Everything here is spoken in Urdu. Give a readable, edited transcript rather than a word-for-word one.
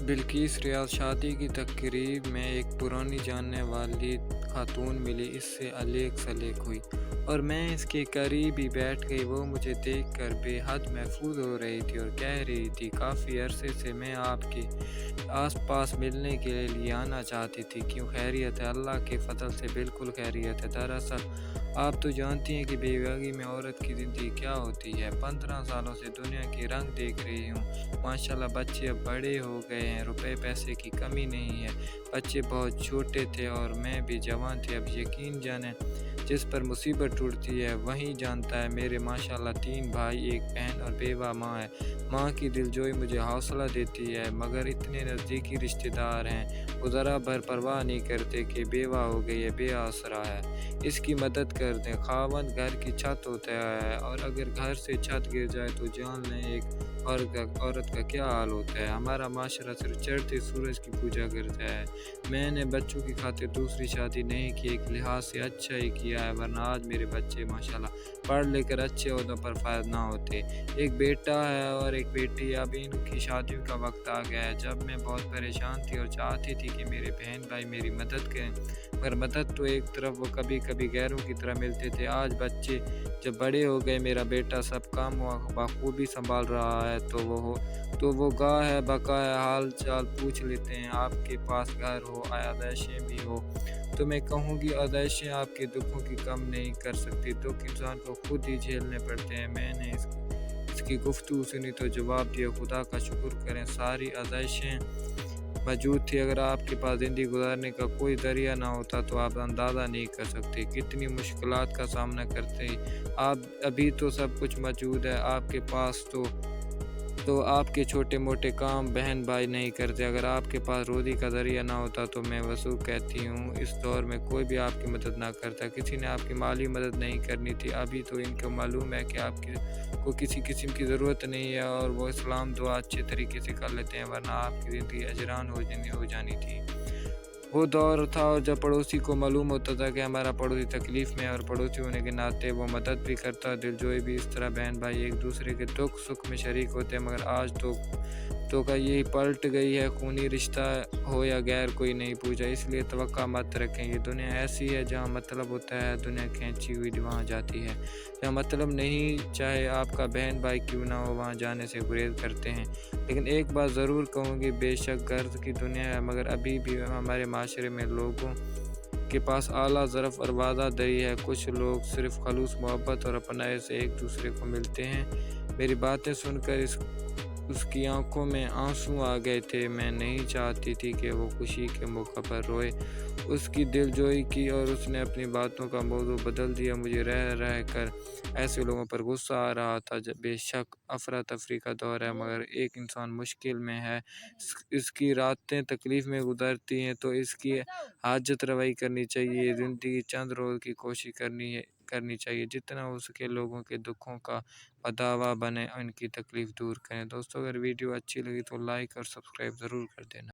بلقیس ریاض شادی کی تقریب میں ایک پرانی جاننے والی خاتون ملی، اس سے علیق سلیق ہوئی اور میں اس کے قریب ہی بیٹھ گئی۔ وہ مجھے دیکھ کر بے حد محظوظ ہو رہی تھی اور کہہ رہی تھی، کافی عرصے سے میں آپ کے آس پاس ملنے کے لیے آنا چاہتی تھی۔ کیوں، خیریت ہے؟ اللہ کے فضل سے بالکل خیریت ہے۔ دراصل آپ تو جانتی ہیں کہ بیوگی میں عورت کی زندگی کیا ہوتی ہے۔ 15 سالوں سے دنیا کے رنگ دیکھ رہی ہوں۔ ماشاءاللہ بچے اب بڑے ہو گئے ہیں، روپے پیسے کی کمی نہیں ہے۔ بچے بہت چھوٹے تھے اور میں بھی جوان تھی۔ اب یقین جانیں، جس پر مصیبت ٹوٹتی ہے وہی جانتا ہے۔ میرے ماشاءاللہ 3 بھائی، ایک بہن اور بیوہ ماں ہے۔ ماں کی دلجوئی مجھے حوصلہ دیتی ہے، مگر اتنے نزدیکی رشتہ دار ہیں، وہ ذرا بھر پرواہ نہیں کرتے کہ بیوہ ہو گئی ہے، بے آسرا ہے، اس کی مدد کر دیں۔ خاوند گھر کی چھت ہوتا ہے اور اگر گھر سے چھت گر جائے تو جان لیں ایک عورت کا کیا حال ہوتا ہے۔ ہمارا معاشرہ صرف چڑھتے سورج کی پوجا کرتا ہے۔ میں نے بچوں کی خاطر دوسری شادی نہیں کی، ایک لحاظ سے اچھا ہی کیا ہے، ورنہ آج میرے بچے ماشاءاللہ پڑھ لے کر اچھے عہدوں پر فائز نہ ہوتے۔ ایک بیٹا ہے اور ایک بیٹی، اب ان کی شادیوں کا وقت آ گیا ہے۔ جب میں بہت پریشان تھی اور چاہتی تھی کہ میرے بہن بھائی میری مدد کریں، مگر مدد تو ایک طرف وہ کبھی کبھی غیروں کی طرح ملتے تھے۔ آج بچے جب بڑے ہو گئے، میرا بیٹا سب کام بخوبی سنبھال رہا ہے، تو وہ گاہ بقائے حال چال پوچھ لیتے ہیں، آپ کے پاس گھر ہو، عیاشیں بھی ہو؟ تو میں کہوں گی، عیاشیں آپ کے دکھوں کی کم نہیں کر سکتی، دکھ انسان کو خود ہی جھیلنے پڑتے ہیں۔ میں نے اس کی گفتگو سنی تو جواب دیا، خدا کا شکر کریں، ساری عیاشیں موجود تھی۔ اگر آپ کے پاس زندگی گزارنے کا کوئی ذریعہ نہ ہوتا تو آپ اندازہ نہیں کر سکتے کتنی مشکلات کا سامنا کرتے آپ۔ ابھی تو سب کچھ موجود ہے آپ کے پاس، تو آپ کے چھوٹے موٹے کام بہن بھائی نہیں کرتے۔ اگر آپ کے پاس روزی کا ذریعہ نہ ہوتا تو میں وثوق کہتی ہوں، اس دور میں کوئی بھی آپ کی مدد نہ کرتا۔ کسی نے آپ کی مالی مدد نہیں کرنی تھی، ابھی تو ان کو معلوم ہے کہ آپ کو کسی قسم کی ضرورت نہیں ہے اور وہ اسلام دعا اچھے طریقے سے کر لیتے ہیں، ورنہ آپ کی زندگی اجران ہو جانی تھی۔ وہ دور تھا اور جب پڑوسی کو معلوم ہوتا تھا کہ ہمارا پڑوسی تکلیف میں ہے اور پڑوسی ہونے کے ناطے وہ مدد بھی کرتا، دلجوئی بھی۔ اس طرح بہن بھائی ایک دوسرے کے دکھ سکھ میں شریک ہوتے ہیں، مگر آج تو کا یہی پلٹ گئی ہے، خونی رشتہ ہو یا غیر کوئی نہیں پوچھا۔ اس لیے توقع مت رکھیں، یہ دنیا ایسی ہے جہاں مطلب ہوتا ہے دنیا کھینچی ہوئی وہاں جاتی ہے، جہاں مطلب نہیں چاہے آپ کا بہن بھائی کیوں نہ ہو وہاں جانے سے گریز کرتے ہیں۔ لیکن ایک بات ضرور کہوں گی، بے شک غرض کی دنیا ہے، مگر ابھی بھی ہمارے معاشرے میں لوگوں کے پاس اعلیٰ ظرف اور وعدہ داری ہے۔ کچھ لوگ صرف خلوص محبت اور اپنائیت سے ایک دوسرے کو ملتے ہیں۔ میری باتیں سن کر اس کی آنکھوں میں آنسو آ گئے تھے۔ میں نہیں چاہتی تھی کہ وہ خوشی کے موقع پر روئے۔ اس کی دلجوئی کی اور اس نے اپنی باتوں کا موضوع بدل دیا۔ مجھے رہ کر ایسے لوگوں پر غصہ آ رہا تھا۔ بے شک افراتفری کا دور ہے، مگر ایک انسان مشکل میں ہے، اس کی راتیں تکلیف میں گزرتی ہیں، تو اس کی حاجت روائی کرنی چاہیے۔ زندگی چند روز کی کوشش کرنی چاہیے، جتنا ہو سکے لوگوں کے دکھوں کا بداوا بنے، ان کی تکلیف دور کریں۔ دوستو، اگر ویڈیو اچھی لگی تو لائک اور سبسکرائب ضرور کر دینا۔